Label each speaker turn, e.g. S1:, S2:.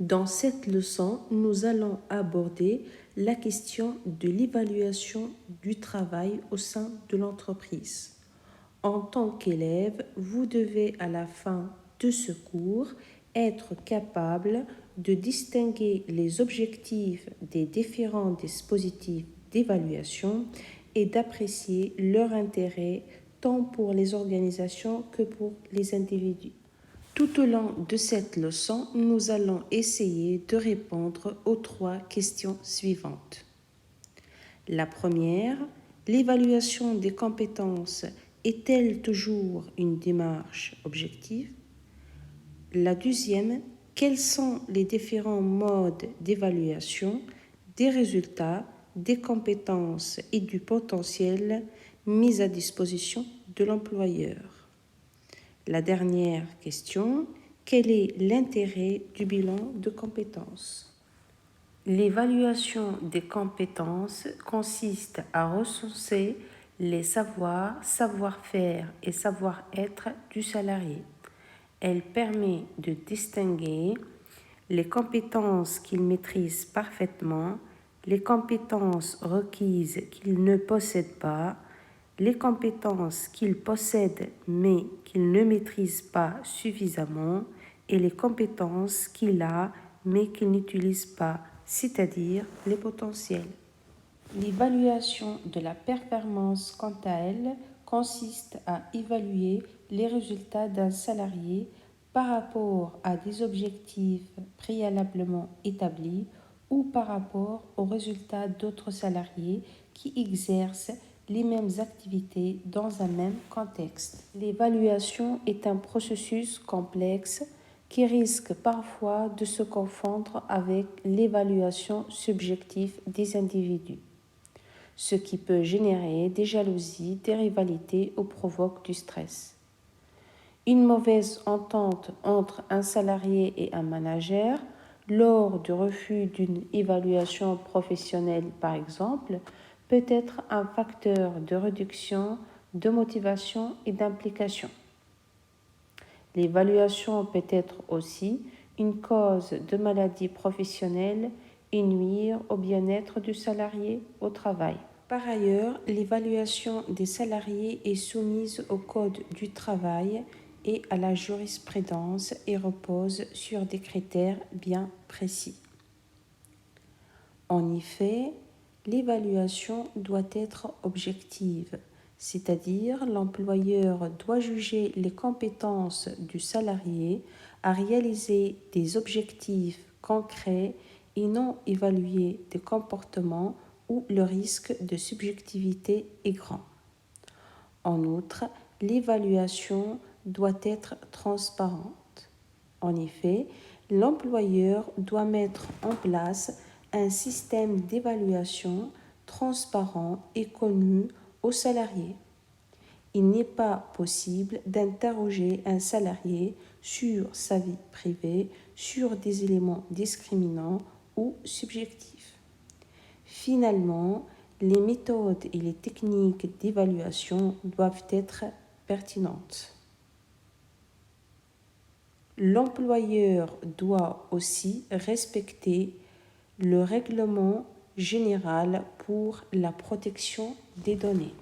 S1: Dans cette leçon, nous allons aborder la question de l'évaluation du travail au sein de l'entreprise. En tant qu'élève, vous devez à la fin de ce cours être capable de distinguer les objectifs des différents dispositifs d'évaluation et d'apprécier leur intérêt tant pour les organisations que pour les individus. Tout au long de cette leçon, nous allons essayer de répondre aux 3 questions suivantes. La première, l'évaluation des compétences est-elle toujours une démarche objective? La deuxième, quels sont les différents modes d'évaluation des résultats, des compétences et du potentiel mis à disposition de l'employeur? La dernière question, quel est l'intérêt du bilan de compétences? L'évaluation des compétences consiste à recenser les savoirs, savoir-faire et savoir-être du salarié. Elle permet de distinguer les compétences qu'il maîtrise parfaitement, les compétences requises qu'il ne possède pas, les compétences qu'il possède mais qu'il ne maîtrise pas suffisamment et les compétences qu'il a mais qu'il n'utilise pas, c'est-à-dire les potentiels. L'évaluation de la performance, quant à elle, consiste à évaluer les résultats d'un salarié par rapport à des objectifs préalablement établis ou par rapport aux résultats d'autres salariés qui exercent les mêmes activités dans un même contexte. L'évaluation est un processus complexe qui risque parfois de se confondre avec l'évaluation subjective des individus, ce qui peut générer des jalousies, des rivalités ou provoque du stress. Une mauvaise entente entre un salarié et un manager lors du refus d'une évaluation professionnelle, par exemple, peut être un facteur de réduction de motivation et d'implication. L'évaluation peut être aussi une cause de maladie professionnelle et nuire au bien-être du salarié au travail. Par ailleurs, l'évaluation des salariés est soumise au Code du travail et à la jurisprudence et repose sur des critères bien précis. En effet, l'évaluation doit être objective, c'est-à-dire l'employeur doit juger les compétences du salarié à réaliser des objectifs concrets et non évaluer des comportements où le risque de subjectivité est grand. En outre, l'évaluation doit être transparente. En effet, l'employeur doit mettre en place un système d'évaluation transparent et connu aux salariés. Il n'est pas possible d'interroger un salarié sur sa vie privée, sur des éléments discriminants ou subjectifs. Finalement, les méthodes et les techniques d'évaluation doivent être pertinentes. L'employeur doit aussi respecter le règlement général pour la protection des données.